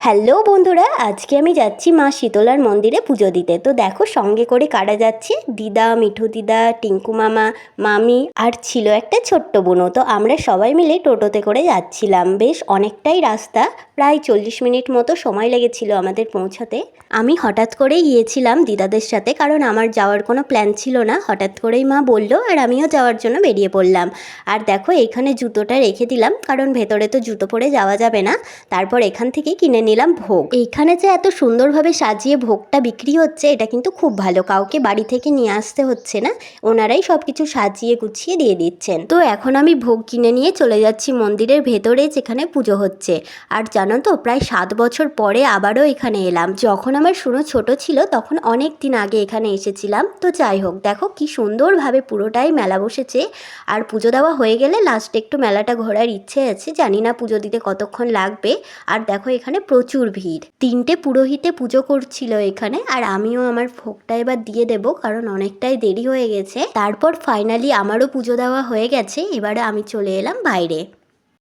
Hello বন্ধুরা, আজকে আমি যাচ্ছি মা শীতলার মন্দিরে পুজো দিতে। তো দেখো সঙ্গে করে কারা যাচ্ছে, দিদা, মিঠু দিদা, টিঙ্কু মামা, মামি আর ছিল একটা ছোট্ট বোনও। তো আমরা সবাই মিলে টোটোতে করে যাচ্ছিলাম। বেশ অনেকটাই রাস্তা, প্রায় 40 মিনিট মতো সময় লেগেছিল আমাদের পৌঁছাতে। আমি হঠাৎ করেই গিয়েছিলাম দিদাদের সাথে, কারণ আমার যাওয়ার কোনো প্ল্যান ছিল না। হঠাৎ করেই মা বলল আর আমিও যাওয়ার জন্য বেরিয়ে পড়লাম। আর দেখো এইখানে জুতোটা রেখে দিলাম, কারণ ভেতরে তো জুতো পরে যাওয়া যাবে না। তারপর এখান থেকে কিনে নিলাম ভোগ। এইখানে যে এত সুন্দরভাবে সাজিয়ে ভোগটা বিক্রি হচ্ছে, এটা কিন্তু খুব ভালো। কাউকে বাড়ি থেকে নিয়ে আসতে হচ্ছে না, ওনারাই সব কিছু সাজিয়ে গুছিয়ে দিয়ে দিচ্ছেন। তো এখন আমি ভোগ কিনে নিয়ে চলে যাচ্ছি মন্দিরের ভেতরে, যেখানে পুজো হচ্ছে। আর জানো তো, প্রায় 7 বছর পরে আবারও এখানে এলাম। যখন আমার শুনো ছোট ছিল, তখন অনেক দিন আগে এখানে এসেছিলাম। তো যাই হোক, দেখো কি সুন্দরভাবে পুরোটাই মেলা বসেছে। আর পুজো দেওয়া হয়ে গেলে লাস্টে একটু মেলাটা ঘোরার ইচ্ছে আছে, জানি না পুজো দিতে কতক্ষণ লাগবে। আর দেখো এখানে প্রচুর ভিড়। 3টে পুরোহিতে পুজো করছিল এখানে, আর আমিও আমার ভোগটা এবার দিয়ে দেব, কারণ অনেকটাই দেরি হয়ে গেছে। তারপর ফাইনালি আমারও পুজো দেওয়া হয়ে গেছে, এবারে আমি চলে এলাম বাইরে।